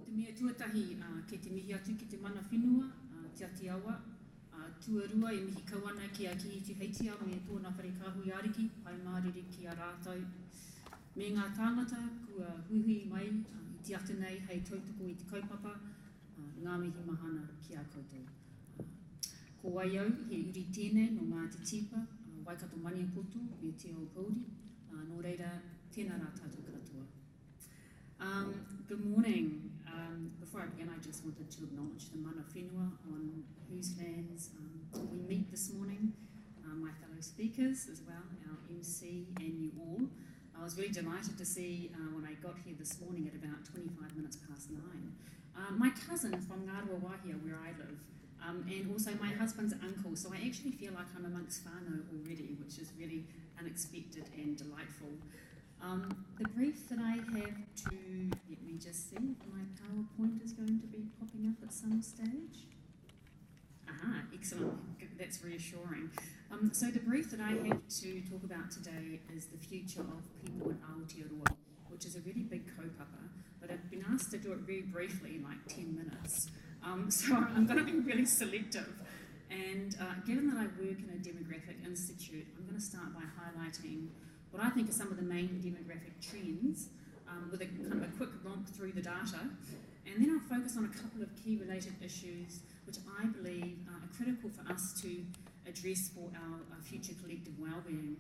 te mea tuatahi ke te mihi atu ki te mana whenua, te ati awa, tuarua e mihi kauana ki a ki te heitia me tōna whare kāhui ariki, pai mārere ki a rātou. Me ngā tāngata kua huihui mai i te atu nei hei tautoko i te kaupapa, ngā mihi mahana ki a koutou. Ko wai au he uri tēnei no ngā te tipa, Waikato Maniapoto me te o Pōuri, nō reira tēnā rā tātou karatua. Good morning. Before I begin, I just wanted to acknowledge the mana whenua on whose lands we meet this morning, my fellow speakers as well, our MC and you all. I was really delighted to see when I got here this morning at about 25 minutes past 9, my cousin from Ngārua Wahia, where I live, and also my husband's uncle, so I actually feel like I'm amongst whānau already, which is really unexpected and delightful. The brief that I have to, let me just see if my PowerPoint is going to be popping up at some stage. Aha, excellent, that's reassuring. So the brief that I have to talk about today is the future of people in Aotearoa, which is a really big kaupapa, but I've been asked to do it very briefly in like 10 minutes. So I'm going to be really selective. And given that I work in a demographic institute, I'm going to start by highlighting what I think are some of the main demographic trends with a kind of a quick romp through the data. And then I'll focus on a couple of key related issues which I believe are critical for us to address for our future collective well-being.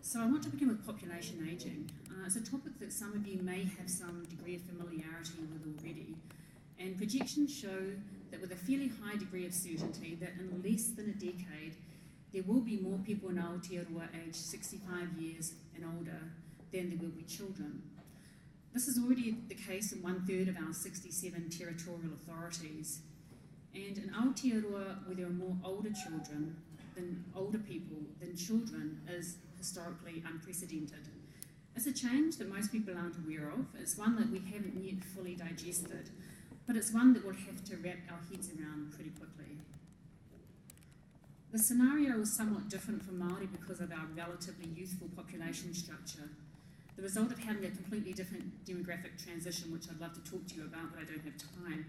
So I want to begin with population ageing. It's a topic that some of you may have some degree of familiarity with already. And projections show that with a fairly high degree of certainty that in less than a decade, there will be more people in Aotearoa aged 65 years and older than there will be children. This is already the case in 1/3 of our 67 territorial authorities. And in Aotearoa, where there are more older children than older people than children, is historically unprecedented. It's a change that most people aren't aware of. It's one that we haven't yet fully digested, but it's one that we'll have to wrap our heads around pretty quickly. The scenario is somewhat different for Māori because of our relatively youthful population structure, the result of having a completely different demographic transition, which I'd love to talk to you about, but I don't have time.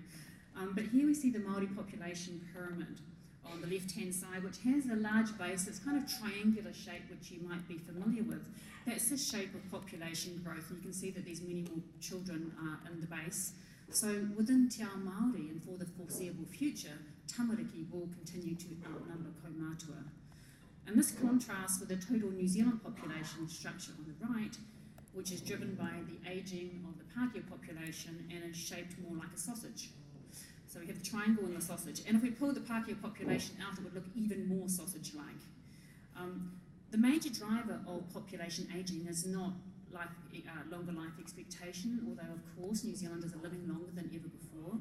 But here we see the Māori population pyramid on the left-hand side, which has a large base. It's kind of triangular shape, which you might be familiar with. That's the shape of population growth, and you can see that there's many more children in the base. So within Te Ao Māori and for the foreseeable future, tamariki will continue to outnumber kaumātua. And this contrasts with the total New Zealand population structure on the right, which is driven by the ageing of the Pākehā population and is shaped more like a sausage. So we have the triangle and the sausage. And if we pull the Pākehā population out, it would look even more sausage-like. The major driver of population ageing is not longer life expectation, although of course New Zealanders are living longer than ever before.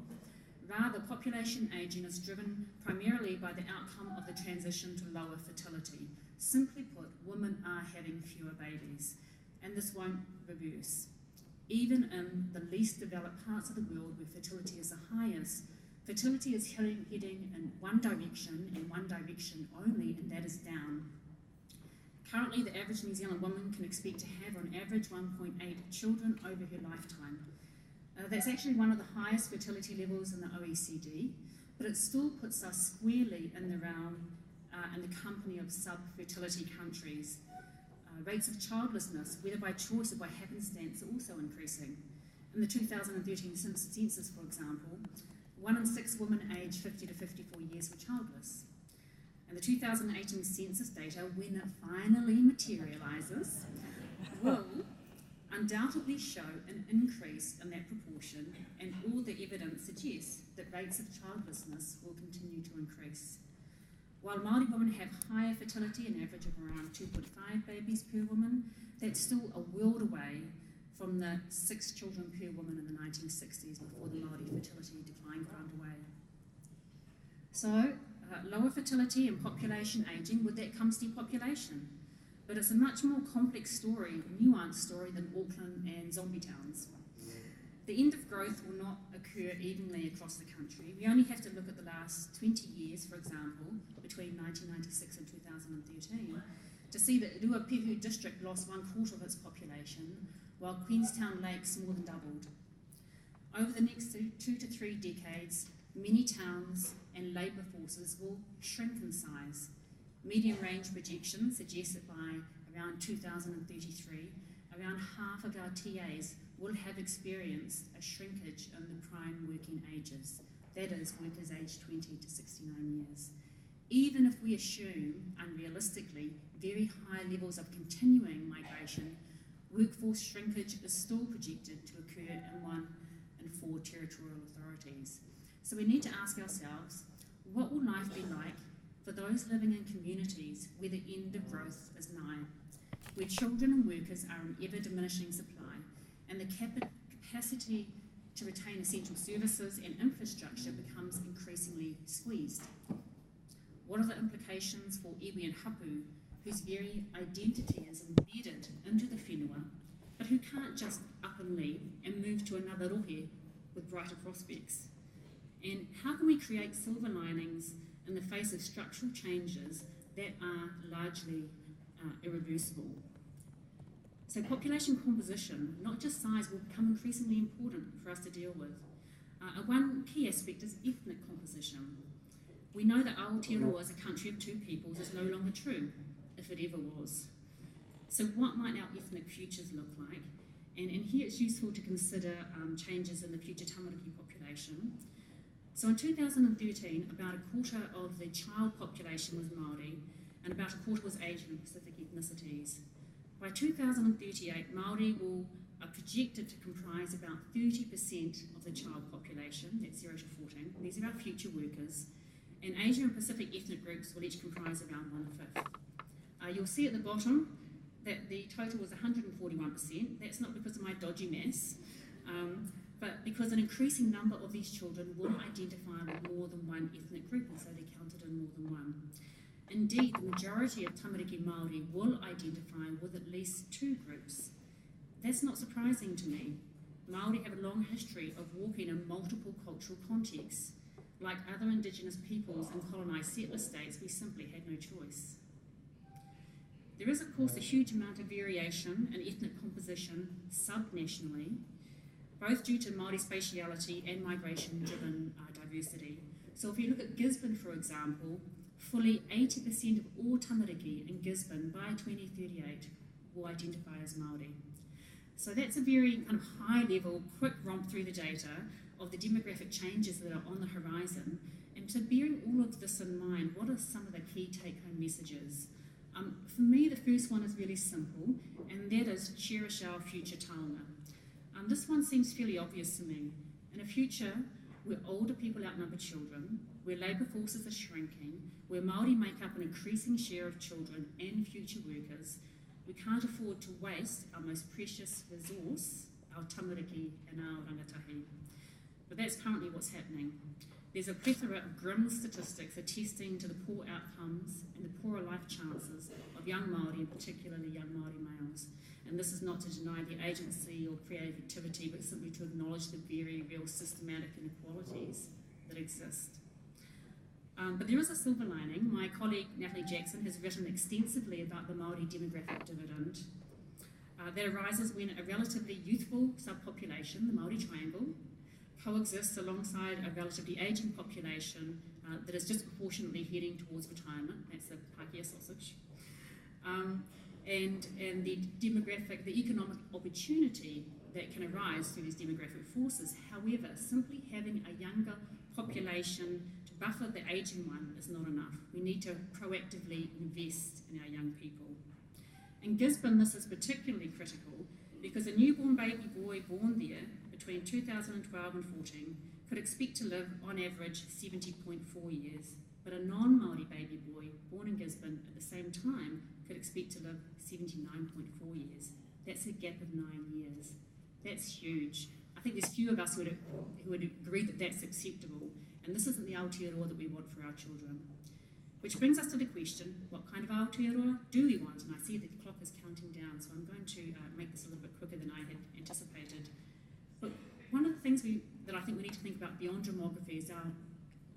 Rather, population ageing is driven primarily by the outcome of the transition to lower fertility. Simply put, women are having fewer babies, and this won't reverse. Even in the least developed parts of the world where fertility is the highest, fertility is heading in one direction and one direction only, and that is down. Currently, the average New Zealand woman can expect to have on average 1.8 children over her lifetime. That's actually one of the highest fertility levels in the OECD, but it still puts us squarely in the realm in the company of sub-fertility countries. Rates of childlessness, whether by choice or by happenstance, are also increasing. In the 2013 census, for example, 1 in 6 women aged 50 to 54 years were childless. And the 2018 census data, when it finally materialises, will undoubtedly show an increase in that proportion, and all the evidence suggests that rates of childlessness will continue to increase. While Māori women have higher fertility, an average of around 2.5 babies per woman, that's still a world away from the 6 children per woman in the 1960s before the Māori fertility decline got underway. So, lower fertility and population ageing, with that comes depopulation. But it's a much more complex story, nuanced story than Auckland and zombie towns. The end of growth will not occur evenly across the country. We only have to look at the last 20 years, for example, between 1996 and 2013, to see that Ruapehu district lost 1/4 of its population, while Queenstown Lakes more than doubled. Over the next 2 to 3 decades, many towns and labour forces will shrink in size. Medium-range projections suggest that by around 2033, around half of our TAs will have experienced a shrinkage in the prime working ages, that is, workers aged 20 to 69 years. Even if we assume, unrealistically, very high levels of continuing migration, workforce shrinkage is still projected to occur in 1 in 4 territorial authorities. So we need to ask ourselves, what will life be like for those living in communities where the end of growth is nigh, where children and workers are in ever-diminishing supply, and the capacity to retain essential services and infrastructure becomes increasingly squeezed? What are the implications for iwi and hapu, whose very identity is embedded into the whenua, but who can't just up and leave and move to another rohe with brighter prospects? And how can we create silver linings in the face of structural changes that are largely irreversible? So population composition, not just size, will become increasingly important for us to deal with. One key aspect is ethnic composition. We know that Aotearoa as a country of 2 peoples is no longer true, if it ever was. So what might our ethnic futures look like? And here it's useful to consider changes in the future tamariki population. So in 2013, about a quarter of the child population was Māori, and about a quarter was Asian and Pacific ethnicities. By 2038, Māori are projected to comprise about 30% of the child population, that's 0 to 14. These are our future workers. And Asian and Pacific ethnic groups will each comprise around 1/5. You'll see at the bottom that the total was 141%. That's not because of my dodgy maths, but because an increasing number of these children will identify with more than one ethnic group, and so they're counted in more than one. Indeed, the majority of tamariki Māori will identify with at least 2 groups. That's not surprising to me. Māori have a long history of walking in multiple cultural contexts. Like other Indigenous peoples in colonised settler states, we simply had no choice. There is, of course, a huge amount of variation in ethnic composition sub-nationally, both due to Māori spatiality and migration-driven diversity. So if you look at Gisborne, for example, fully 80% of all tamariki in Gisborne by 2038 will identify as Māori. So that's a very kind of high-level, quick romp through the data of the demographic changes that are on the horizon. And so bearing all of this in mind, what are some of the key take-home messages? For me, the first one is really simple, and that is cherish our future taonga. This one seems fairly obvious to me. In a future where older people outnumber children, where labour forces are shrinking, where Māori make up an increasing share of children and future workers, we can't afford to waste our most precious resource, our tamariki and our rangatahi. But that's currently what's happening. There's a plethora of grim statistics attesting to the poor outcomes and the poorer life chances of young Māori, and particularly young Māori males. And this is not to deny the agency or creativity, but simply to acknowledge the very real systematic inequalities that exist. But there is a silver lining. My colleague Natalie Jackson has written extensively about the Māori demographic dividend that arises when a relatively youthful subpopulation, the Māori Triangle, coexists alongside a relatively ageing population that is disproportionately heading towards retirement. That's the Pākehā sausage. And the economic opportunity that can arise through these demographic forces. However, simply having a younger population to buffer the ageing one is not enough. We need to proactively invest in our young people. In Gisborne, this is particularly critical because a newborn baby boy born there between 2012 and 14 could expect to live on average 70.4 years, but a non-Māori baby boy born in Gisborne at the same time could expect to live 79.4 years. That's a gap of 9 years. That's huge. I think there's few of us who would agree that that's acceptable, and this isn't the Aotearoa that we want for our children. Which brings us to the question, what kind of Aotearoa do we want? And I see that the clock is counting down, so I'm going to make this a little bit quicker than I had anticipated. But one of the things that I think we need to think about beyond demography is our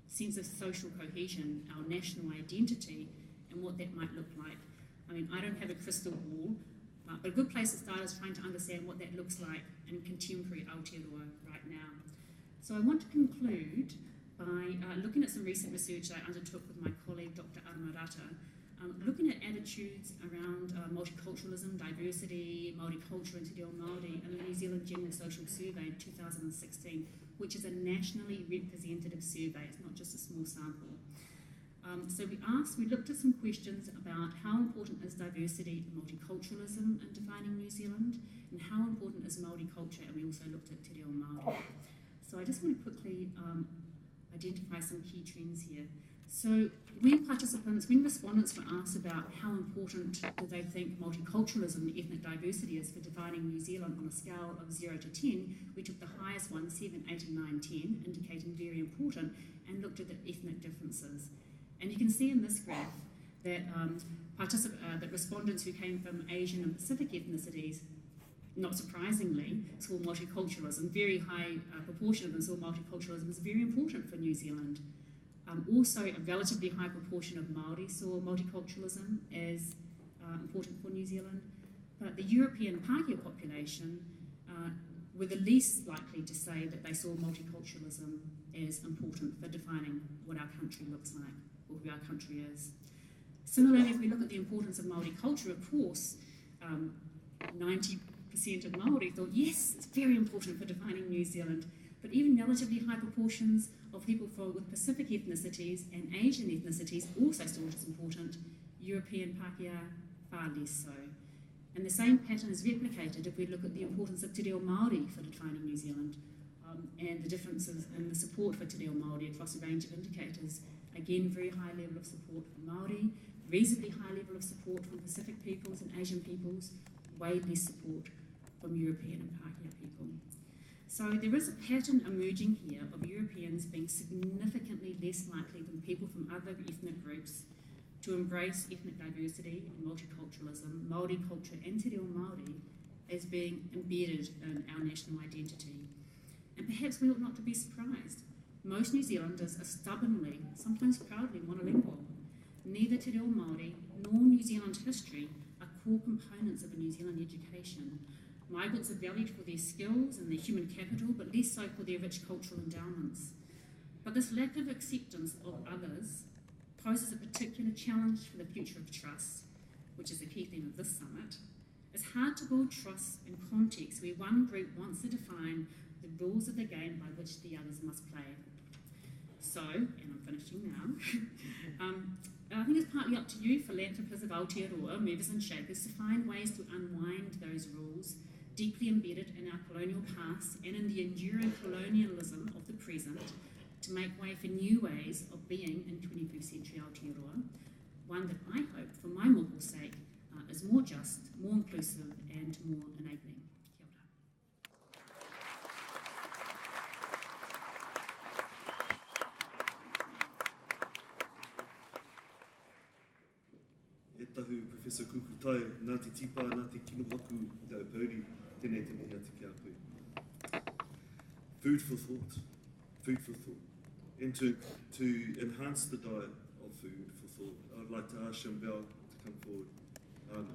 sense of social cohesion, our national identity, and what that might look like. I mean, I don't have a crystal ball, But a good place to start is trying to understand what that looks like in contemporary Aotearoa right now. So I want to conclude by looking at some recent research I undertook with my colleague Dr. Aramarata, looking at attitudes around multiculturalism, diversity, Māori culture and Te Reo Māori in the New Zealand General Social Survey 2016, which is a nationally representative survey, it's not just a small sample. So we looked at some questions about how important is diversity and multiculturalism in defining New Zealand, and how important is Māori culture, and we also looked at Te Reo Māori. So I just want to quickly identify some key trends here. So when respondents were asked about how important do they think multiculturalism and ethnic diversity is for defining New Zealand on a scale of 0 to 10, we took the highest one, 7, 8 and 9, 10, indicating very important, and looked at the ethnic differences. And you can see in this graph that that respondents who came from Asian and Pacific ethnicities, not surprisingly, saw multiculturalism. Very high proportion of them saw multiculturalism as very important for New Zealand. Also, a relatively high proportion of Māori saw multiculturalism as important for New Zealand. But the European Pākehā population were the least likely to say that they saw multiculturalism as important for defining what our country looks like, or who our country is. Similarly, if we look at the importance of Māori culture, of course, 90% of Māori thought, yes, it's very important for defining New Zealand, but even relatively high proportions of people with Pacific ethnicities and Asian ethnicities also saw it as important. European Pākehā, far less so. And the same pattern is replicated if we look at the importance of Te Reo Māori for defining New Zealand, and the differences in the support for Te Reo Māori across a range of indicators. Again, very high level of support for Māori, reasonably high level of support from Pacific peoples and Asian peoples, way less support from European and Pākehā people. So there is a pattern emerging here of Europeans being significantly less likely than people from other ethnic groups to embrace ethnic diversity and multiculturalism, Māori culture and Te Reo Māori as being embedded in our national identity. And perhaps we ought not to be surprised. Most New Zealanders are stubbornly, sometimes proudly, monolingual. Neither Te Reo Māori nor New Zealand history are core components of a New Zealand education. Migrants are valued for their skills and their human capital, but less so for their rich cultural endowments. But this lack of acceptance of others poses a particular challenge for the future of trust, which is the key theme of this summit. It's hard to build trust in contexts where one group wants to define the rules of the game by which the others must play. So, and I'm finishing now, I think it's partly up to you, philanthropists of Aotearoa, movers and shakers, to find ways to unwind those rules deeply embedded in our colonial past and in the enduring colonialism of the present, to make way for new ways of being in 21st century Aotearoa, one that I hope, for my moral sake, is more just, more inclusive and more enabling. E tahu Professor Kukutai, nā te tipa, nā te kino haku, te apauri, tēnei te mea te kia koe. Food for thought, food for thought. And to enhance the diet of food for thought, I'd like to ask Shamubeel to come forward,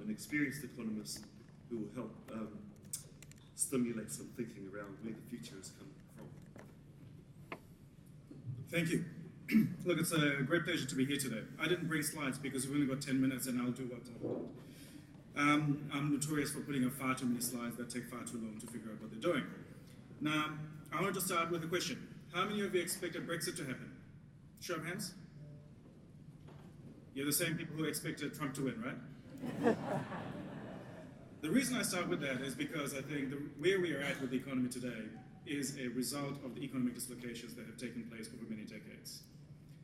an experienced economist who will help stimulate some thinking around where the future is coming from. Thank you. Look, it's a great pleasure to be here today. I didn't bring slides because we've only got 10 minutes and I'll do what I want. I'm notorious for putting up far too many slides that take far too long to figure out what they're doing. Now, I want to start with a question. How many of you expected Brexit to happen? Show of hands. You're the same people who expected Trump to win, right? The reason I start with that is because I think where we are at with the economy today is a result of the economic dislocations that have taken place over many decades.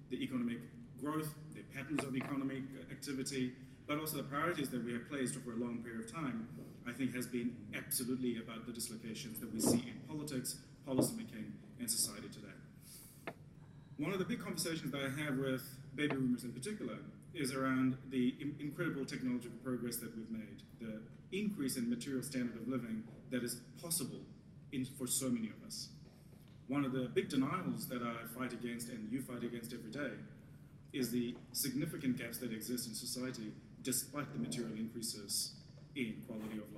The economic growth, the patterns of economic activity, but also the priorities that we have placed over a long period of time, I think has been absolutely about the dislocations that we see in politics, policymaking, and society today. One of the big conversations that I have with baby boomers in particular is around the incredible technological progress that we've made, the increase in material standard of living that is possible for so many of us. One of the big denials that I fight against and you fight against every day is the significant gaps that exist in society despite the material increases in quality of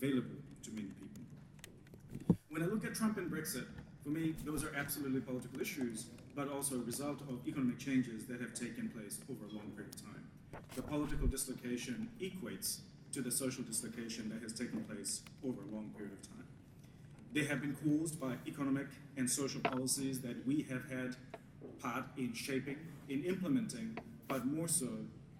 available to many people. When I look at Trump and Brexit, for me, those are absolutely political issues, but also a result of economic changes that have taken place over a long period of time. The political dislocation equates to the social dislocation that has taken place over a long period of time. They have been caused by economic and social policies that we have had part in shaping, in implementing, but more so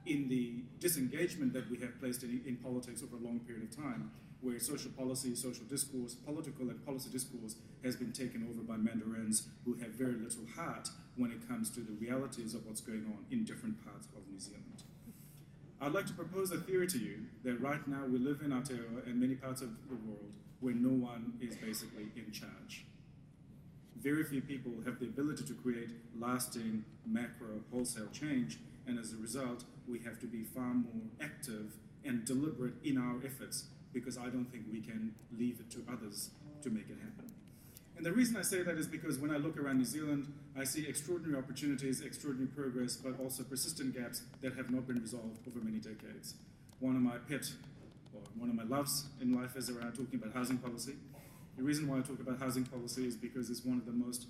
in the disengagement that we have placed in politics over a long period of time, where social policy, social discourse, political and policy discourse has been taken over by mandarins who have very little heart when it comes to the realities of what's going on in different parts of New Zealand. I'd like to propose a theory to you that right now we live in Aotearoa and many parts of the world where no one is basically in charge. Very few people have the ability to create lasting macro wholesale change, and as a result, we have to be far more active and deliberate in our efforts, because I don't think we can leave it to others to make it happen. And the reason I say that is because when I look around New Zealand, I see extraordinary opportunities, extraordinary progress, but also persistent gaps that have not been resolved over many decades. One of my loves in life is around talking about housing policy. The reason why I talk about housing policy is because it's one of the most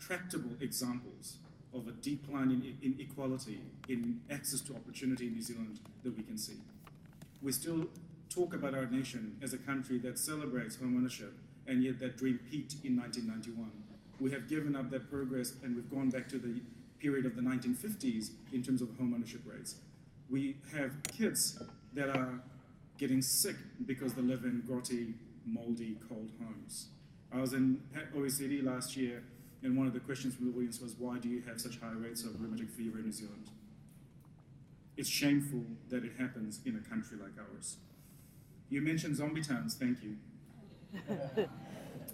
tractable examples of a decline in inequality, in access to opportunity in New Zealand that we can see. We still talk about our nation as a country that celebrates home ownership, and yet that dream peaked in 1991. We have given up that progress, and we've gone back to the period of the 1950s in terms of home ownership rates. We have kids that are getting sick because they live in grotty, moldy, cold homes. I was in OECD last year, and one of the questions from the audience was, why do you have such high rates of rheumatic fever in New Zealand? It's shameful that it happens in a country like ours. You mentioned zombie towns, thank you.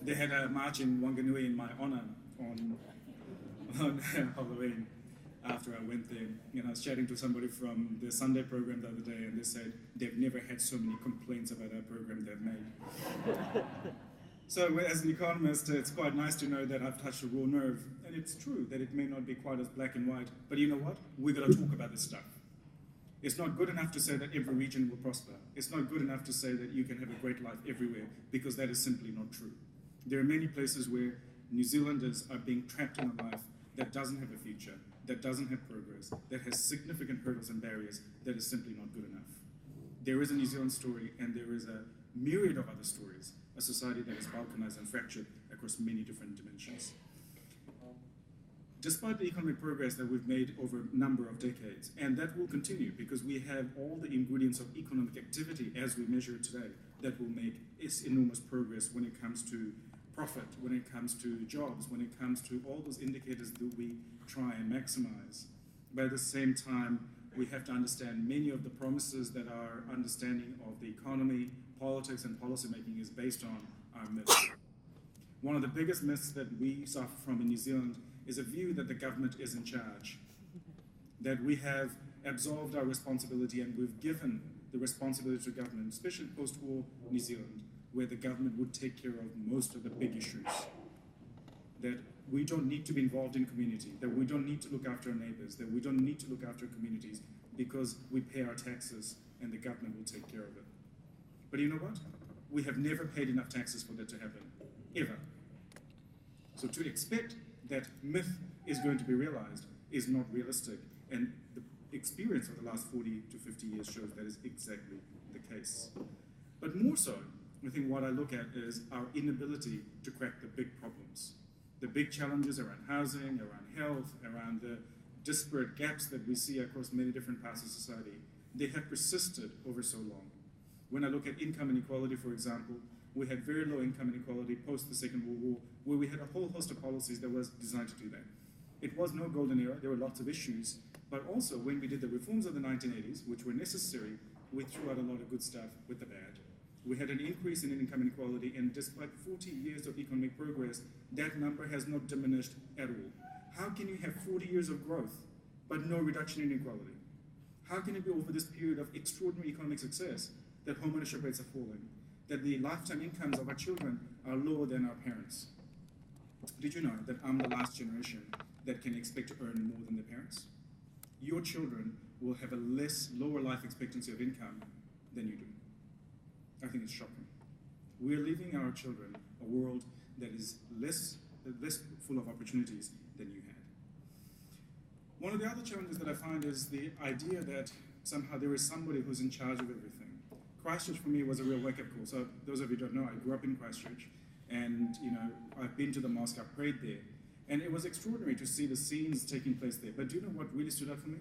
They had a march in Wanganui in my honor on Halloween after I went there. And I was chatting to somebody from the Sunday program the other day, and they said they've never had so many complaints about our program they've made. So as an economist, it's quite nice to know that I've touched a raw nerve. And it's true that it may not be quite as black and white, but you know what? We've got to talk about this stuff. It's not good enough to say that every region will prosper. It's not good enough to say that you can have a great life everywhere, because that is simply not true. There are many places where New Zealanders are being trapped in a life that doesn't have a future, that doesn't have progress, that has significant hurdles and barriers, that is simply not good enough. There is a New Zealand story, and there is a myriad of other stories, a society that is balkanized and fractured across many different dimensions. Despite the economic progress that we've made over a number of decades, and that will continue because we have all the ingredients of economic activity as we measure it today that will make enormous progress when it comes to profit, when it comes to jobs, when it comes to all those indicators that we try and maximize. But at the same time, we have to understand many of the promises that our understanding of the economy, politics, and policymaking is based on are myths. One of the biggest myths that we suffer from in New Zealand is a view that the government is in charge, that we have absolved our responsibility and we've given the responsibility to government, especially post-war New Zealand, where the government would take care of most of the big issues, that we don't need to be involved in community, that we don't need to look after our neighbors, that we don't need to look after communities because we pay our taxes and the government will take care of it. But you know what? We have never paid enough taxes for that to happen, ever. So to expect that myth is going to be realized is not realistic, and the experience of the last 40 to 50 years shows that is exactly the case. But more so, I think what I look at is our inability to crack the big problems, the big challenges around housing, around health, around the disparate gaps that we see across many different parts of society. They have persisted over so long. When I look at income inequality, for example, we had very low income inequality post the Second World War, where we had a whole host of policies that was designed to do that. It was no golden era, there were lots of issues, but also when we did the reforms of the 1980s, which were necessary, we threw out a lot of good stuff with the bad. We had an increase in income inequality, and despite 40 years of economic progress, that number has not diminished at all. How can you have 40 years of growth, but no reduction in inequality? How can it be over this period of extraordinary economic success that home ownership rates are falling, that the lifetime incomes of our children are lower than our parents? Did you know that I'm the last generation that can expect to earn more than their parents? Your children will have a lower life expectancy of income than you do. I think it's shocking. We're leaving our children a world that is less full of opportunities than you had. One of the other challenges that I find is the idea that somehow there is somebody who's in charge of everything. Christchurch for me was a real wake-up call. So those of you who don't know, I grew up in Christchurch, and I've been to the mosque, I've prayed there, and it was extraordinary to see the scenes taking place there. But do you know what really stood out for me?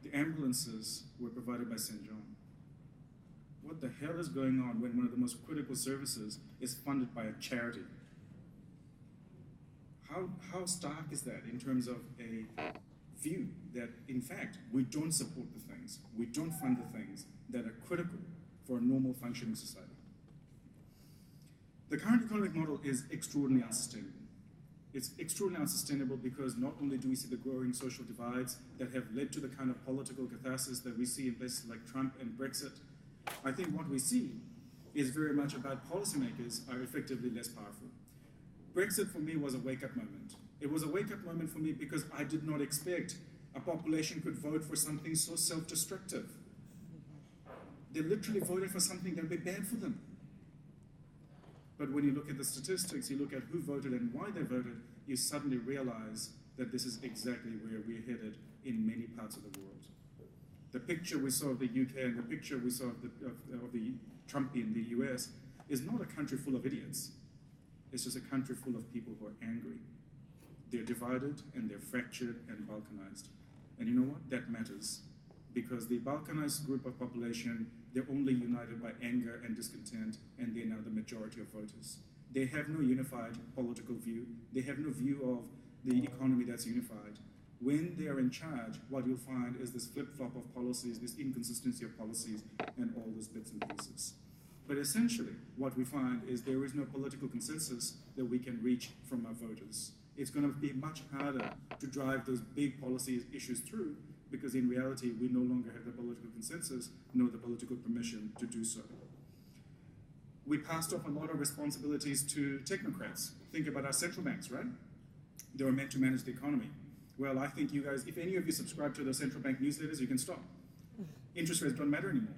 The ambulances were provided by St. John. What the hell is going on when one of the most critical services is funded by a charity? How stark is that in terms of a view that, in fact, we don't support the things, we don't fund the things that are critical for a normal functioning society? The current economic model is extraordinarily unsustainable. It's extraordinarily unsustainable because not only do we see the growing social divides that have led to the kind of political catharsis that we see in places like Trump and Brexit, I think what we see is very much about policymakers are effectively less powerful. Brexit for me was a wake-up moment. It was a wake-up moment for me because I did not expect a population could vote for something so self-destructive. They literally voted for something that would be bad for them. But when you look at the statistics, you look at who voted and why they voted, you suddenly realize that this is exactly where we're headed in many parts of the world. The picture we saw of the UK and the picture we saw of the Trumpian, the US, is not a country full of idiots. It's just a country full of people who are angry. They're divided and they're fractured and balkanized. And you know what? That matters. Because the balkanized group of population, they're only united by anger and discontent, and they're now the majority of voters. They have no unified political view. They have no view of the economy that's unified. When they are in charge, what you'll find is this flip-flop of policies, this inconsistency of policies, and all those bits and pieces. But essentially, what we find is there is no political consensus that we can reach from our voters. It's going to be much harder to drive those big policy issues through because in reality, we no longer have the political consensus nor the political permission to do so. We passed off a lot of responsibilities to technocrats. Think about our central banks, right? They were meant to manage the economy. Well, I think you guys, if any of you subscribe to the central bank newsletters, you can stop. Interest rates don't matter anymore.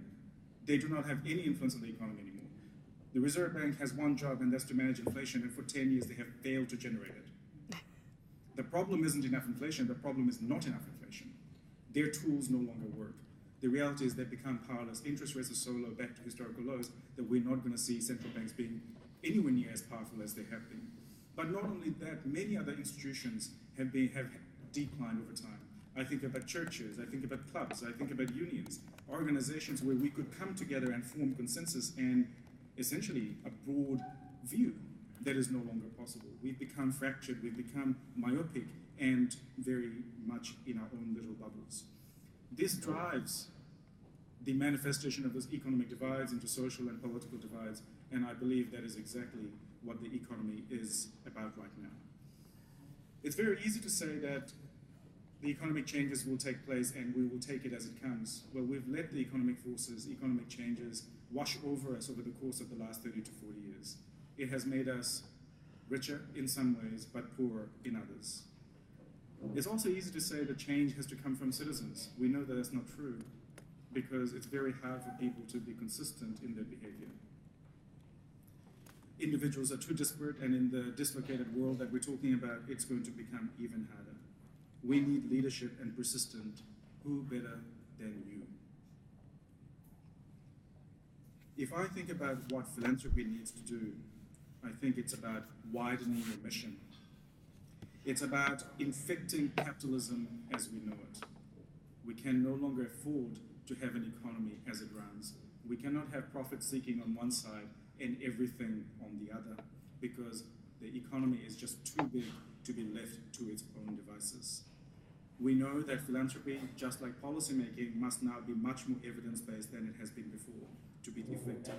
They do not have any influence on the economy anymore. The Reserve Bank has one job, and that's to manage inflation, and for 10 years they have failed to generate it. The problem isn't enough inflation, the problem is not enough inflation. Their tools no longer work. The reality is they've become powerless. Interest rates are so low, back to historical lows, that we're not going to see central banks being anywhere near as powerful as they have been. But not only that, many other institutions have declined over time. I think about churches, I think about clubs, I think about unions, organizations where we could come together and form consensus and essentially a broad view that is no longer possible. We've become fractured, we've become myopic and very much in our own little bubbles. This drives the manifestation of those economic divides into social and political divides, and I believe that is exactly what the economy is about right now. It's very easy to say that the economic changes will take place and we will take it as it comes. Well, we've let the economic forces, economic changes, wash over us over the course of the last 30 to 40 years. It has made us richer in some ways, but poorer in others. It's also easy to say that change has to come from citizens. We know that that's not true because it's very hard for people to be consistent in their behavior. Individuals are too disparate, and in the dislocated world that we're talking about, it's going to become even harder. We need leadership and persistent. Who better than you? If I think about what philanthropy needs to do, I think it's about widening your mission. It's about infecting capitalism as we know it. We can no longer afford to have an economy as it runs. We cannot have profit seeking on one side and everything on the other, because the economy is just too big to be left to its own devices. We know that philanthropy, just like policymaking, must now be much more evidence-based than it has been before to be effective.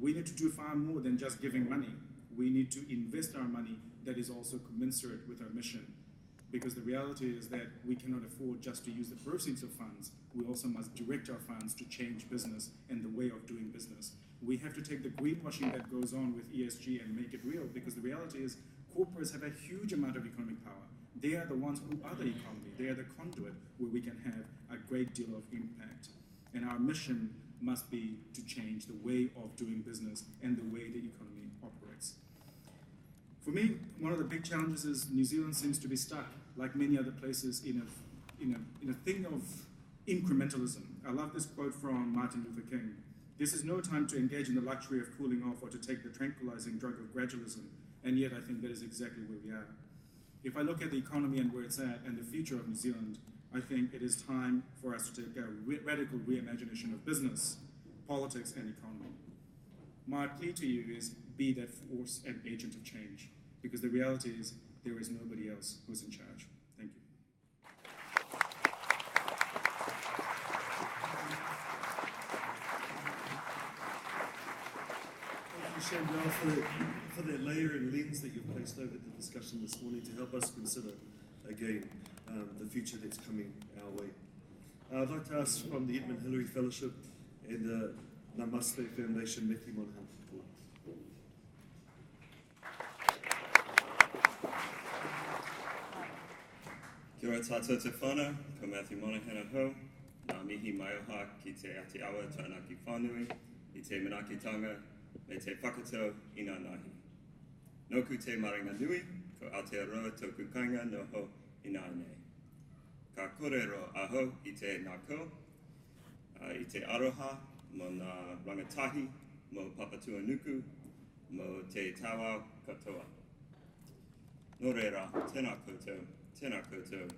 We need to do far more than just giving money. We need to invest our money that is also commensurate with our mission, because the reality is that we cannot afford just to use the proceeds of funds. We also must direct our funds to change business and the way of doing business. We have to take the greenwashing that goes on with ESG and make it real, because the reality is corporates have a huge amount of economic power. They are the ones who are the economy. They are the conduit where we can have a great deal of impact. And our mission must be to change the way of doing business and the way the economy operates. For me, one of the big challenges is New Zealand seems to be stuck, like many other places, in a thing of incrementalism. I love this quote from Martin Luther King. This is no time to engage in the luxury of cooling off or to take the tranquilizing drug of gradualism, and yet I think that is exactly where we are. If I look at the economy and where it's at and the future of New Zealand, I think it is time for us to take a radical reimagination of business, politics, and economy. My plea to you is be that force and agent of change, because the reality is there is nobody else who's in charge. Thank you. Thank you, Shamubeel, for that layer and lens that you've placed over the discussion this morning to help us consider, again, the future that's coming our way. I'd like to ask from the Edmund Hillary Fellowship and the Namaste Foundation, Matthew Monahan. Kia ora tātou te whānau, ko Matthew Monahan aho, nā mihi mai oha ki te ati awa taunaki whānui, I te manakitanga, me te whakatau I ngā nahi. Noku te maringa nui, ko Aotearoa tōku kainga noho I ngā nei. Ka kōrero aho I te nāko, I te aroha, mo ngā rangatahi, mo Papatuanuku, mo te tawao katoa. Nō reira, tēnā koutou, tēnā koutou,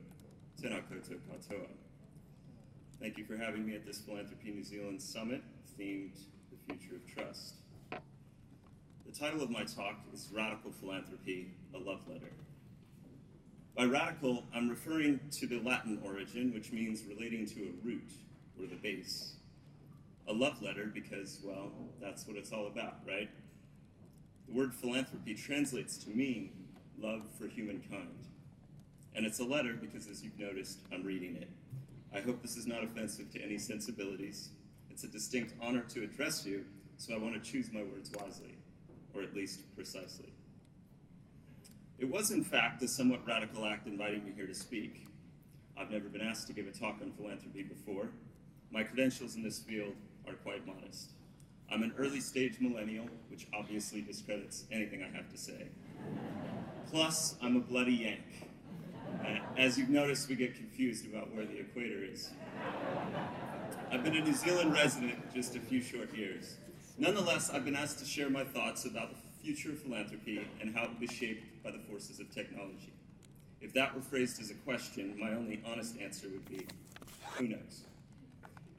tēnā koutou katoa. Thank you for having me at this Philanthropy New Zealand Summit themed The Future of Trust. The title of my talk is Radical Philanthropy, a Love Letter. By radical, I'm referring to the Latin origin, which means relating to a root, or the base. A love letter because, well, that's what it's all about, right? The word philanthropy translates to mean love for humankind. And it's a letter because, as you've noticed, I'm reading it. I hope this is not offensive to any sensibilities. It's a distinct honor to address you, so I want to choose my words wisely, or at least precisely. It was, in fact, a somewhat radical act inviting me here to speak. I've never been asked to give a talk on philanthropy before. My credentials in this field are quite modest. I'm an early-stage millennial, which obviously discredits anything I have to say. Plus, I'm a bloody Yank. As you've noticed, we get confused about where the equator is. I've been a New Zealand resident just a few short years. Nonetheless, I've been asked to share my thoughts about the future of philanthropy and how it will be shaped by the forces of technology. If that were phrased as a question, my only honest answer would be, who knows?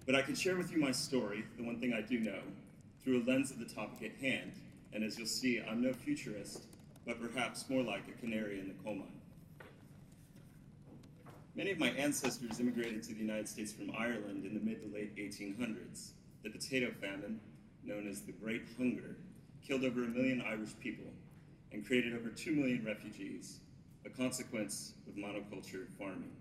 But I can share with you my story, the one thing I do know, through a lens of the topic at hand, and as you'll see, I'm no futurist, but perhaps more like a canary in the coal mine. Many of my ancestors immigrated to the United States from Ireland in the mid to late 1800s. The potato famine, known as the Great Hunger, killed over 1 million Irish people and created over 2 million refugees, a consequence of monoculture farming.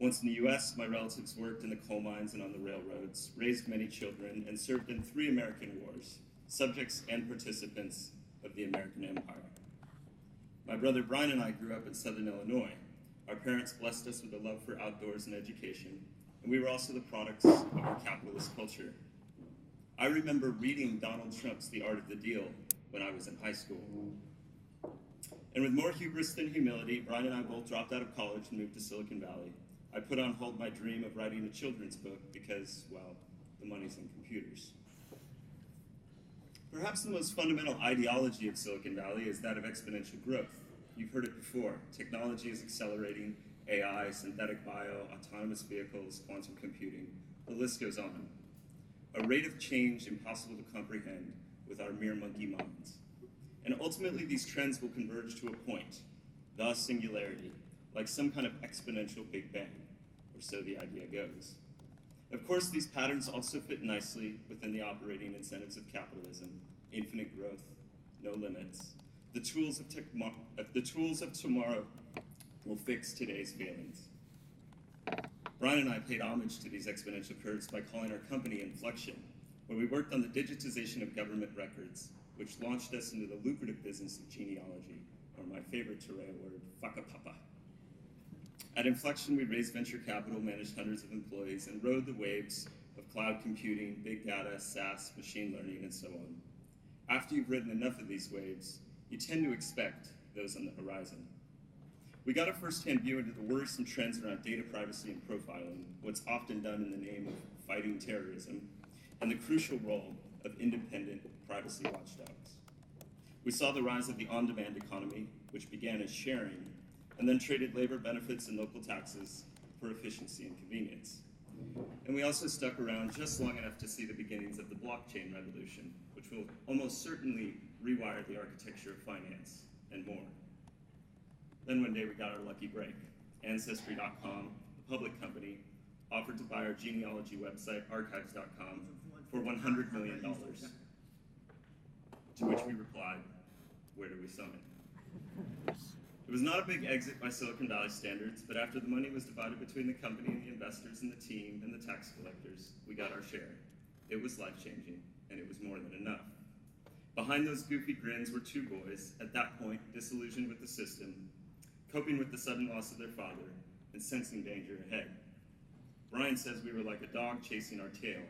Once in the US, my relatives worked in the coal mines and on the railroads, raised many children, and served in 3 American wars, subjects and participants of the American Empire. My brother Brian and I grew up in Southern Illinois. Our parents blessed us with a love for outdoors and education, and we were also the products of our capitalist culture. I remember reading Donald Trump's The Art of the Deal when I was in high school. And with more hubris than humility, Brian and I both dropped out of college and moved to Silicon Valley. I put on hold my dream of writing a children's book because, well, the money's in computers. Perhaps the most fundamental ideology of Silicon Valley is that of exponential growth. You've heard it before. Technology is accelerating, AI, synthetic bio, autonomous vehicles, quantum computing. The list goes on. A rate of change impossible to comprehend with our mere monkey minds. And ultimately, these trends will converge to a point, the singularity, like some kind of exponential Big Bang, or so the idea goes. Of course, these patterns also fit nicely within the operating incentives of capitalism, infinite growth, no limits. The tools of tomorrow will fix today's failings. Brian and I paid homage to these exponential curves by calling our company Inflection, where we worked on the digitization of government records, which launched us into the lucrative business of genealogy, or my favorite Turea word, whakapapa. At Inflection, we raised venture capital, managed hundreds of employees, and rode the waves of of cloud computing, big data, SaaS, machine learning, and so on. After you've ridden enough of these waves, you tend to expect those on the horizon. We got a first-hand view into the worrisome trends around data privacy and profiling, what's often done in the name of fighting terrorism, and the crucial role of independent privacy watchdogs. We saw the rise of the on-demand economy, which began as sharing, and then traded labor benefits and local taxes for efficiency and convenience. And we also stuck around just long enough to see the beginnings of the blockchain revolution, which will almost certainly rewire the architecture of finance and more. Then one day we got our lucky break. Ancestry.com, a public company, offered to buy our genealogy website, archives.com, for $100 million. To which we replied, where do we summit? It was not a big exit by Silicon Valley standards, but after the money was divided between the company and the investors and the team and the tax collectors, we got our share. It was life-changing, and it was more than enough. Behind those goofy grins were two boys, at that point disillusioned with the system, coping with the sudden loss of their father, and sensing danger ahead. Brian says we were like a dog chasing our tail,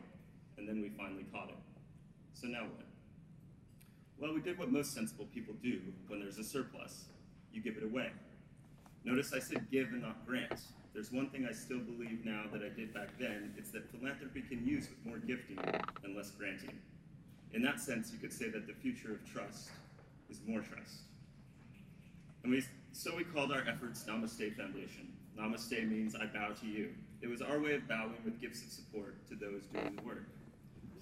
and then we finally caught it. So now what? Well, we did what most sensible people do when there's a surplus. You give it away. Notice I said give and not grant. There's one thing I still believe now that I did back then, it's that philanthropy can use with more gifting and less granting. In that sense, you could say that the future of trust is more trust. And so we called our efforts Namaste Foundation. Namaste means I bow to you. It was our way of bowing with gifts of support to those doing the work.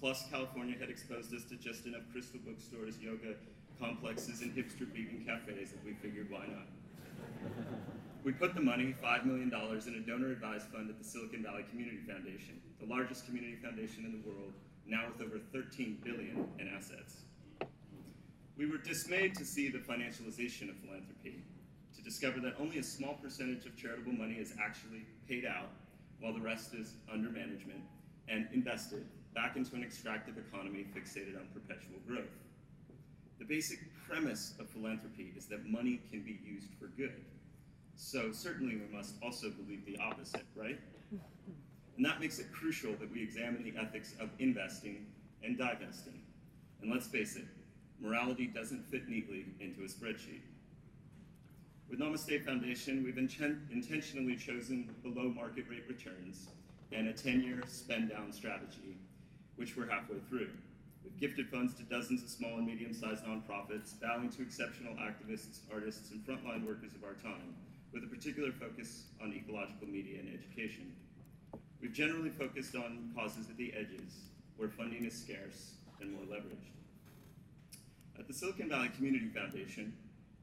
Plus, California had exposed us to just enough crystal bookstores, yoga complexes, and hipster vegan cafes that we figured, why not? We put the money, $5 million, in a donor-advised fund at the Silicon Valley Community Foundation, the largest community foundation in the world, now with over $13 billion in assets. We were dismayed to see the financialization of philanthropy, to discover that only a small percentage of charitable money is actually paid out, while the rest is under management and invested back into an extractive economy fixated on perpetual growth. The basic premise of philanthropy is that money can be used for good. So certainly we must also believe the opposite, right? And that makes it crucial that we examine the ethics of investing and divesting. And let's face it, morality doesn't fit neatly into a spreadsheet. With Namaste Foundation, we've intentionally chosen below market rate returns and a 10-year spend down strategy, which we're halfway through. We've gifted funds to dozens of small and medium-sized nonprofits, bowing to exceptional activists, artists, and frontline workers of our time, with a particular focus on ecological media and education. We've generally focused on causes at the edges, where funding is scarce and more leveraged. At the Silicon Valley Community Foundation,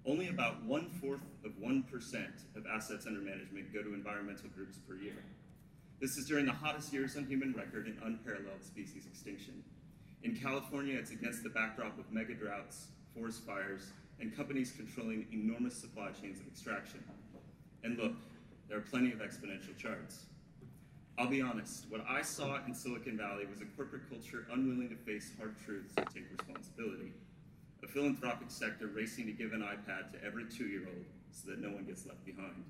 only about 1/4 of 1% of assets under management go to environmental groups per year. This is during the hottest years on human record in unparalleled species extinction. In California, it's against the backdrop of mega droughts, forest fires, and companies controlling enormous supply chains of extraction. And look, there are plenty of exponential charts. I'll be honest, what I saw in Silicon Valley was a corporate culture unwilling to face hard truths and take responsibility. A philanthropic sector racing to give an iPad to every 2-year-old so that no one gets left behind.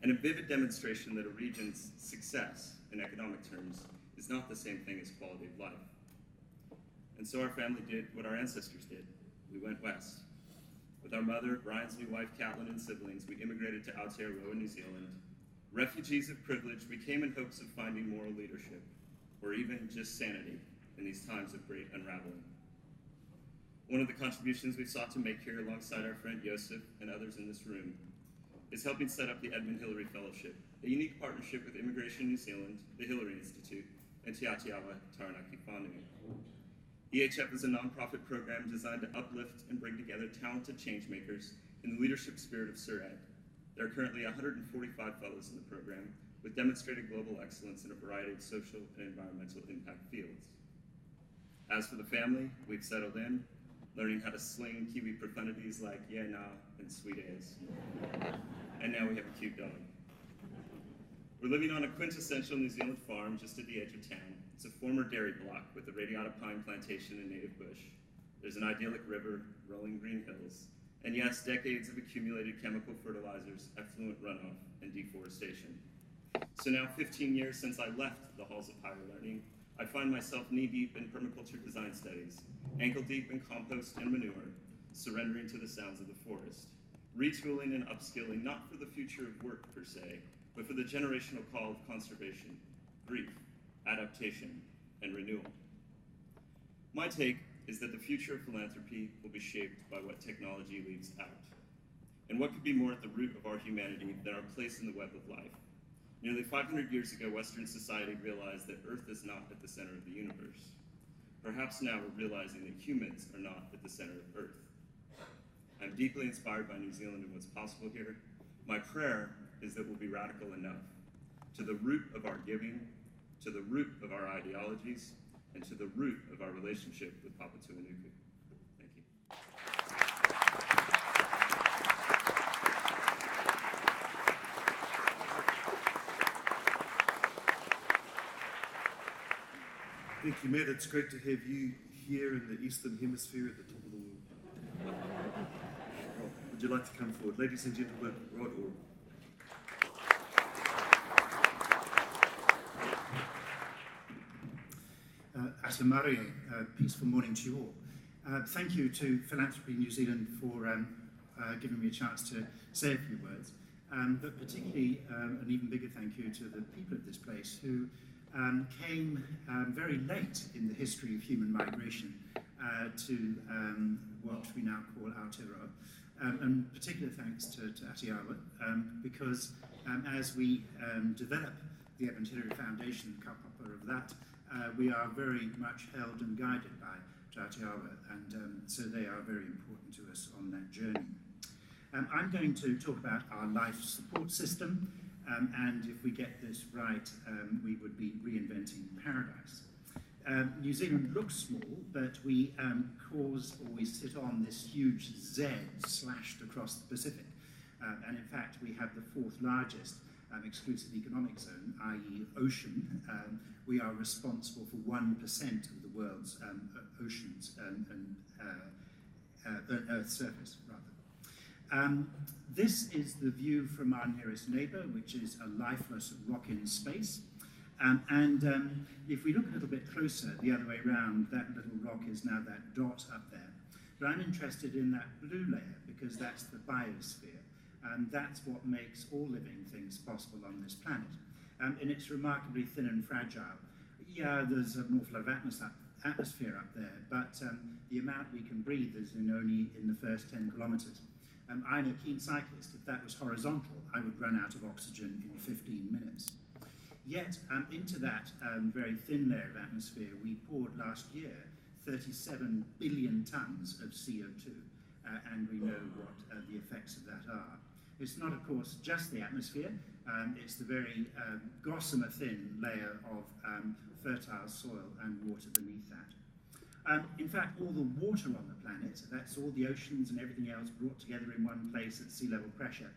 And a vivid demonstration that a region's success, in economic terms, is not the same thing as quality of life. And so our family did what our ancestors did. We went west. With our mother, Brian's new wife, Caitlin, and siblings, we immigrated to Aotearoa, New Zealand. Refugees of privilege, we came in hopes of finding moral leadership, or even just sanity, in these times of great unraveling. One of the contributions we sought to make here alongside our friend Joseph and others in this room is helping set up the Edmund Hillary Fellowship, a unique partnership with Immigration New Zealand, the Hillary Institute, and Te Atiawa Taranaki Whānui. EHF is a nonprofit program designed to uplift and bring together talented changemakers in the leadership spirit of Sir Ed. There are currently 145 fellows in the program, with demonstrated global excellence in a variety of social and environmental impact fields. As for the family, we've settled in, learning how to sling Kiwi profanities like yeah, nah, and sweet as. And now we have a cute dog. We're living on a quintessential New Zealand farm just at the edge of town. It's a former dairy block with a radiata pine plantation and native bush. There's an idyllic river, rolling green hills, and yes, decades of accumulated chemical fertilizers, effluent runoff, and deforestation. So now 15 years since I left the halls of higher learning, I find myself knee-deep in permaculture design studies, ankle-deep in compost and manure, surrendering to the sounds of the forest, retooling and upskilling not for the future of work per se, but for the generational call of conservation, grief, adaptation, and renewal. My take is that the future of philanthropy will be shaped by what technology leaves out. And what could be more at the root of our humanity than our place in the web of life? Nearly 500 years ago, Western society realized that Earth is not at the center of the universe. Perhaps now we're realizing that humans are not at the center of Earth. I'm deeply inspired by New Zealand and what's possible here. My prayer is that we'll be radical enough to the root of our giving, to the root of our ideologies, and to the root of our relationship with Papatūānuku. Thank you. Thank you, Matt. It's great to have you here in the Eastern Hemisphere at the top of the world. Rob, would you like to come forward? Ladies and gentlemen, Rod Oram. Ata Marie, peaceful morning to you all. Thank you to Philanthropy New Zealand for giving me a chance to say a few words, but particularly an even bigger thank you to the people of this place who came very late in the history of human migration to what we now call Aotearoa. And particular thanks to Atiawa, because as we develop the Aotearoa Foundation, the kaupapa of that, we are very much held and guided by Te Atiawa, and so they are very important to us on that journey. I'm going to talk about our life support system, and if we get this right, we would be reinventing paradise. New Zealand looks small, but we sit on this huge Z slashed across the Pacific, and in fact we have the fourth largest exclusive economic zone, i.e. ocean. We are responsible for 1% of the world's oceans and Earth's surface, rather. This is the view from our nearest neighbour, which is a lifeless rock in space. If we look a little bit closer, the other way around, that little rock is now that dot up there. But I'm interested in that blue layer because that's the biosphere. And that's what makes all living things possible on this planet. And it's remarkably thin and fragile. Yeah, there's an awful lot of atmosphere up there, but the amount we can breathe is only in the first 10 kilometres. I'm a keen cyclist. If that was horizontal, I would run out of oxygen in 15 minutes. Yet, into that very thin layer of atmosphere, we poured last year 37 billion tonnes of CO2, and we know what the effects of that are. It's not, of course, just the atmosphere. It's the very gossamer thin layer of fertile soil and water beneath that. In fact, all the water on the planet, that's all the oceans and everything else brought together in one place at sea level pressure,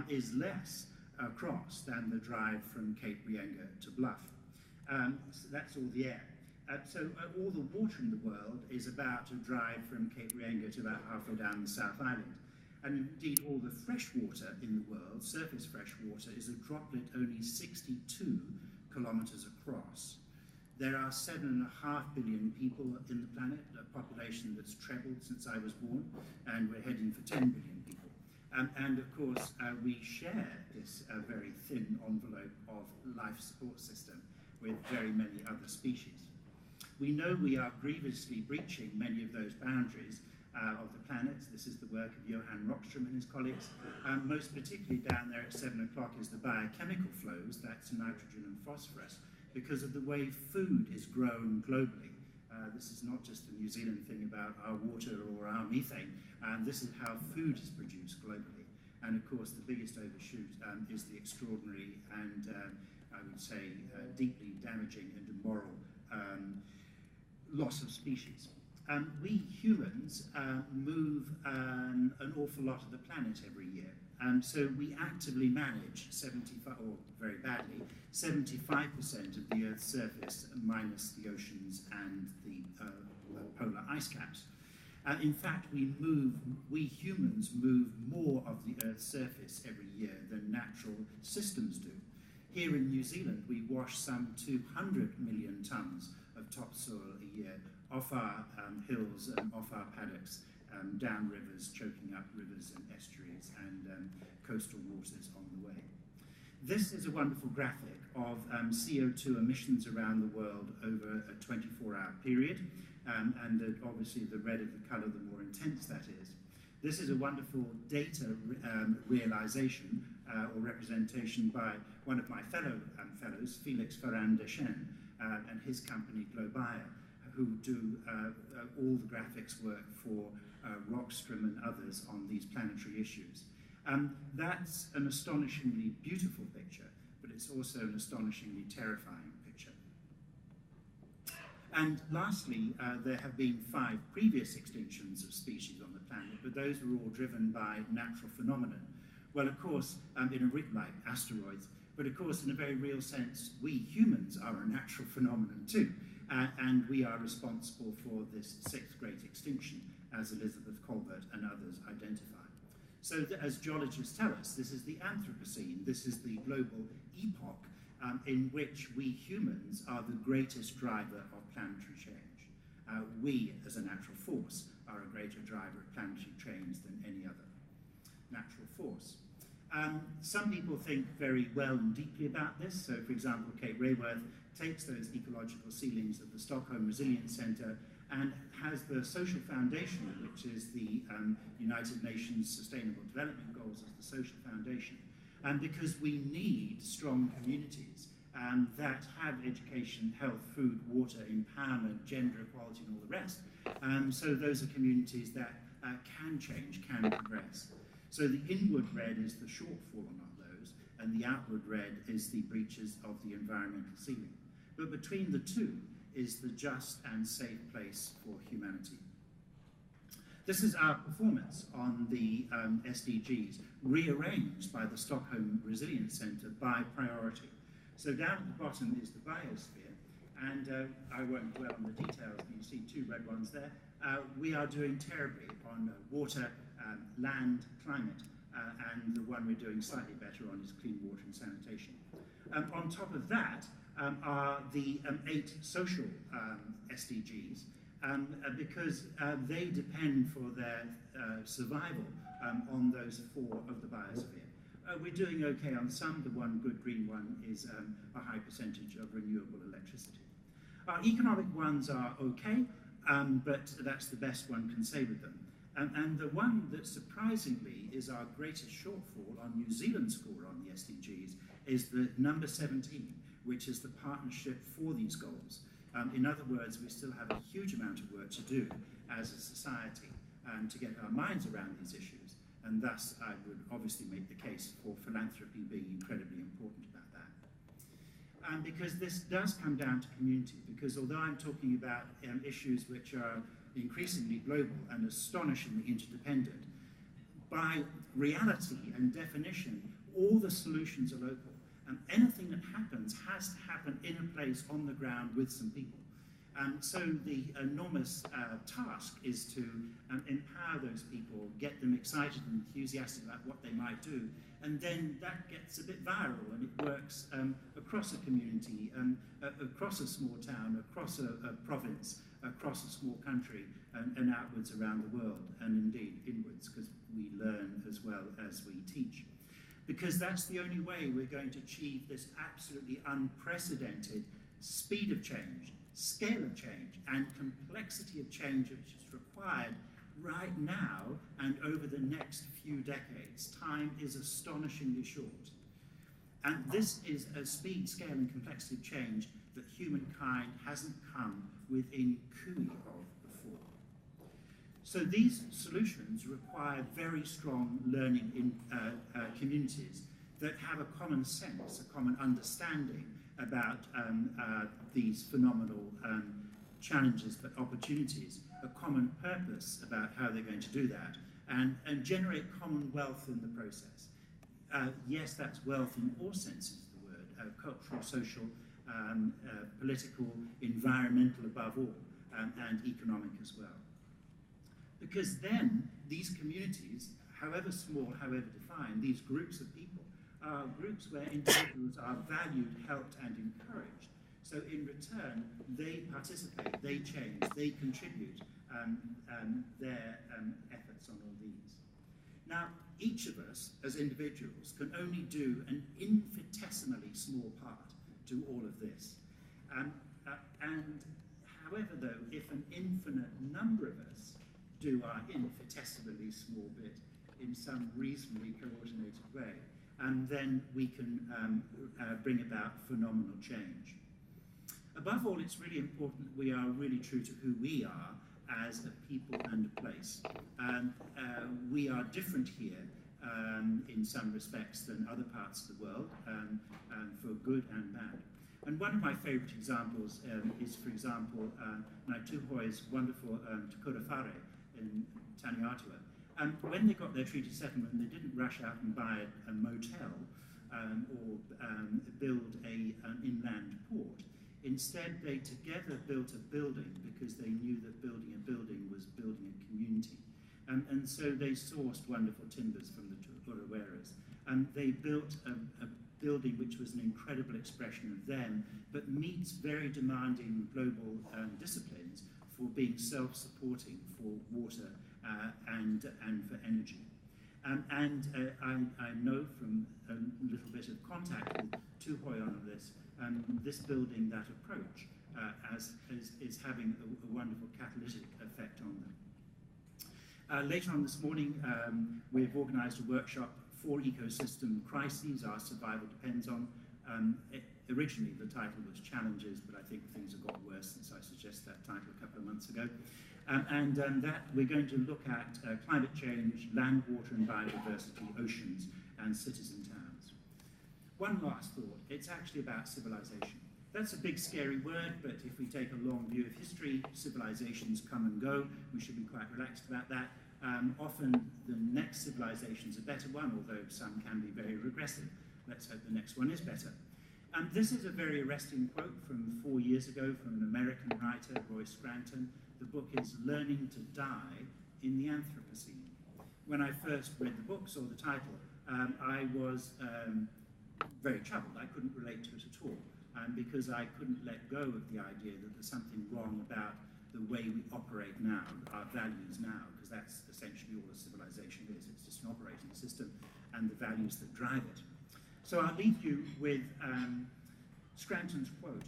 is less across than the drive from Cape Reinga to Bluff. So that's all the air. So all the water in the world is about to drive from Cape Reinga to about halfway down the South Island. And indeed, all the fresh water in the world, surface fresh water, is a droplet only 62 kilometres across. There are 7.5 billion people in the planet, a population that's trebled since I was born, and we're heading for 10 billion people. And of course, we share this very thin envelope of life support system with very many other species. We know we are grievously breaching many of those boundaries of the planet. This is the work of Johan Rockström and his colleagues. Most particularly down there at 7 o'clock is the biochemical flows, that's nitrogen and phosphorus, because of the way food is grown globally. This is not just a New Zealand thing about our water or our methane. This is how food is produced globally. And of course, the biggest overshoot is the extraordinary and, I would say, deeply damaging and immoral loss of species. We humans move an awful lot of the planet every year. So we actively manage 75, or very badly, 75% of the Earth's surface minus the oceans and the polar ice caps. In fact, we humans move more of the Earth's surface every year than natural systems do. Here in New Zealand, we wash some 200 million tonnes of topsoil a year off our hills and off our paddocks, down rivers, choking up rivers and estuaries and coastal waters on the way. This is a wonderful graphic of CO2 emissions around the world over a 24-hour period, and obviously the redder the colour, the more intense that is. This is a wonderful data realisation or representation by one of my fellows, Felix Ferrand-Deschênes, and his company Globia, who do all the graphics work for Rockstrom and others on these planetary issues. That's an astonishingly beautiful picture, but it's also an astonishingly terrifying picture. And lastly, there have been 5 previous extinctions of species on the planet, but those were all driven by natural phenomenon. Well, of course, like asteroids, but of course, in a very real sense, we humans are a natural phenomenon too, and we are responsible for this 6th great extinction, as Elizabeth Colbert and others identify. So as geologists tell us, this is the Anthropocene, this is the global epoch in which we humans are the greatest driver of planetary change. We, as a natural force, are a greater driver of planetary change than any other natural force. Some people think very well and deeply about this. So, for example, Kate Raworth takes those ecological ceilings of the Stockholm Resilience Centre and has the social foundation, which is the United Nations Sustainable Development Goals as the social foundation. And because we need strong communities that have education, health, food, water, empowerment, gender equality, and all the rest. So those are communities that can change, can progress. So the inward red is the shortfall on those, and the outward red is the breaches of the environmental ceiling. But between the two is the just and safe place for humanity. This is our performance on the SDGs, rearranged by the Stockholm Resilience Centre by priority. So down at the bottom is the biosphere, and I won't dwell on the details, but you see 2 red ones there. We are doing terribly on water, land, climate, and the one we're doing slightly better on is clean water and sanitation. On top of that are the 8 social SDGs, because they depend for their survival on those 4 of the biosphere. We're doing okay on some. The one good green one is a high percentage of renewable electricity. Our economic ones are okay, but that's the best one can say with them. And the one that surprisingly is our greatest shortfall on New Zealand's score on the SDGs is the number 17, which is the partnership for these goals. In other words, we still have a huge amount of work to do as a society to get our minds around these issues, and thus I would obviously make the case for philanthropy being incredibly important about that. Because this does come down to community, because although I'm talking about issues which are increasingly global and astonishingly interdependent, by reality and definition, all the solutions are local. Anything that happens has to happen in a place on the ground with some people. So the enormous task is to empower those people, get them excited and enthusiastic about what they might do, and then that gets a bit viral and it works across a community, across a small town, across a province, across a small country, and outwards around the world, and indeed inwards, because we learn as well as we teach. Because that's the only way we're going to achieve this absolutely unprecedented speed of change, scale of change, and complexity of change which is required right now and over the next few decades. Time is astonishingly short. And this is a speed, scale, and complexity of change that humankind hasn't come within cooey of before. So these solutions require very strong learning in communities that have a common sense, a common understanding about these phenomenal challenges but opportunities, a common purpose about how they're going to do that, and generate common wealth in the process. Yes, that's wealth in all senses of the word, cultural, social, political, environmental above all, and economic as well. Because then these communities, however small, however defined, these groups of people are groups where individuals are valued, helped, and encouraged. So in return, they participate, they change, they contribute their efforts on all these. Now, each of us as individuals can only do an infinitesimally small part to all of this. And however, though, if an infinite number of us do our infinitesimally small bit in some reasonably coordinated way, then we can bring about phenomenal change. Above all, it's really important that we are really true to who we are as a people and a place. We are different here in some respects than other parts of the world, for good and bad. And one of my favourite examples is, for example, Ngāi Tuhoi's wonderful Te Kura Whare in Taniatua. When they got their treaty settlement, they didn't rush out and buy a motel or build an inland port. Instead, they together built a building because they knew that building a building was building a community. And so they sourced wonderful timbers from the Turaweras. They built a building which was an incredible expression of them, but meets very demanding global disciplines for being self-supporting for water and for energy. I know from a little bit of contact with Tuhoi on this, this building that approach is having a wonderful catalytic effect on them. Later on this morning, we've organised a workshop for ecosystem crises our survival depends on. Originally, the title was Challenges, but I think things have got worse since I suggested that title a couple of months ago. That we're going to look at climate change, land, water and biodiversity, oceans, and citizen towns. One last thought, it's actually about civilization. That's a big, scary word, but if we take a long view of history, civilizations come and go. We should be quite relaxed about that. Often the next civilization's a better one, although some can be very regressive. Let's hope the next one is better. This is a very arresting quote from 4 years ago from an American writer, Roy Scranton. The book is Learning to Die in the Anthropocene. When I first read the book, saw the title, I was very troubled. I couldn't relate to it at all, because I couldn't let go of the idea that there's something wrong about the way we operate now, our values now, because that's essentially all a civilization is. It's just an operating system and the values that drive it. So I'll leave you with Scranton's quote.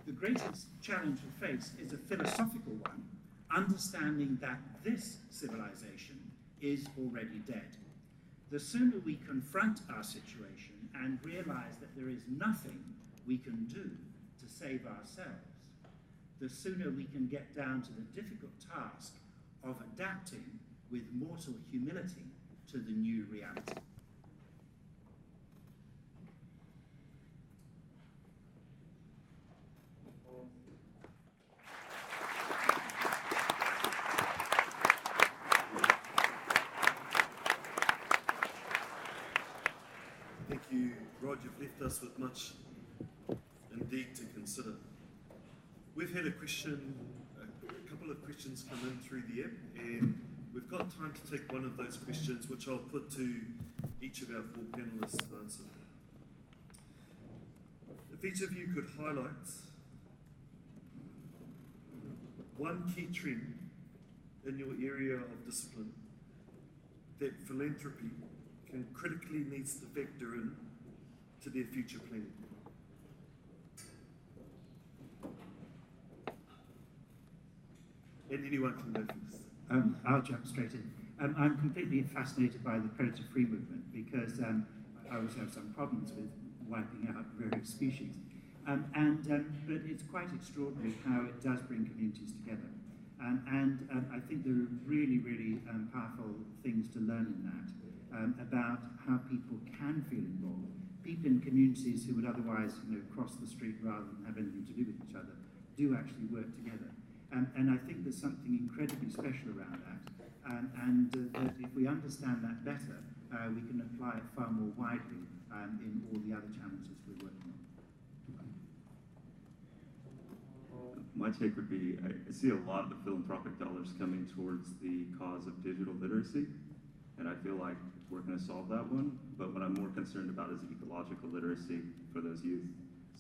The greatest challenge we face is a philosophical one, understanding that this civilization is already dead. The sooner we confront our situation and realize that there is nothing we can do to save ourselves, the sooner we can get down to the difficult task of adapting with mortal humility to the new reality. Thank you, Rod. You've left us with much indeed to consider. We've had a couple of questions come in through the app, and we've got time to take one of those questions, which I'll put to each of our 4 panellists to answer. If each of you could highlight one key trend in your area of discipline that philanthropy can critically needs to factor in to their future planning. And anyone can go first. I'll jump straight in. I'm completely fascinated by the predator-free movement because I also have some problems with wiping out various species. But it's quite extraordinary how it does bring communities together. I think there are really, really powerful things to learn in that about how people can feel involved. People in communities who would otherwise, cross the street rather than have anything to do with each other do actually work together. And I think there's something incredibly special around that. That if we understand that better, we can apply it far more widely in all the other challenges we're working on. My take would be, I see a lot of philanthropic dollars coming towards the cause of digital literacy, and I feel like we're going to solve that one. But what I'm more concerned about is ecological literacy for those youth.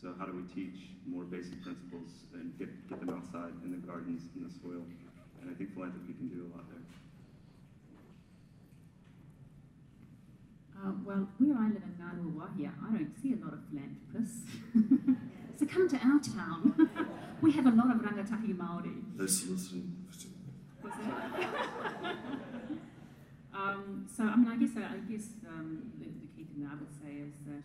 So how do we teach more basic principles and get them outside in the gardens, in the soil? And I think philanthropy can do a lot there. Well, where I live in Ngānua Wahia, I don't see a lot of philanthropists. So come to our town. We have a lot of rangatahi Māori. Those listening. So, I mean, I guess the key thing that I would say is that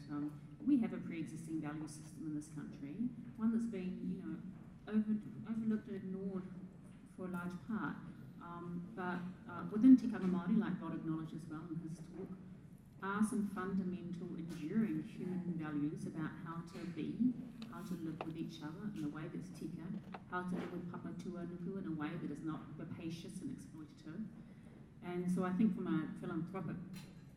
we have a pre-existing value system in this country, one that's been, overlooked and ignored for a large part. But within Te Kanga Māori, like Rod acknowledged as well in his talk, are some fundamental, enduring human values about how to be, how to live with each other in a way that's tika, how to live with papa tuanuku in a way that is not rapacious and exploitative. And so I think from a philanthropic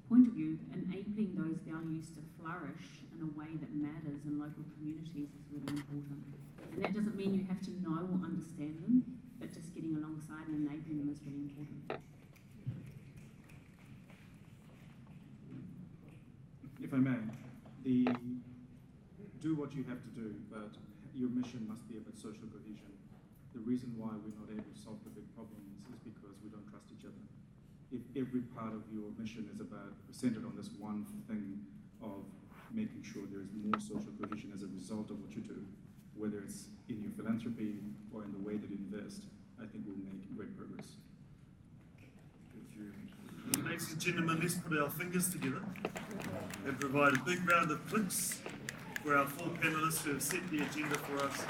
point of view, enabling those values to flourish in a way that matters in local communities is really important. And that doesn't mean you have to know or understand them, but just getting alongside and enabling them is really important. If I may, do what you have to do, but your mission must be about social cohesion. The reason why we're not able to solve the big problems is because we don't trust each other. If every part of your mission is centered on this one thing of making sure there is more social cohesion as a result of what you do, whether it's in your philanthropy or in the way that you invest, I think we'll make great progress. Thank you. Ladies and gentlemen, let's put our fingers together and provide a big round of clicks for our four panelists who have set the agenda for us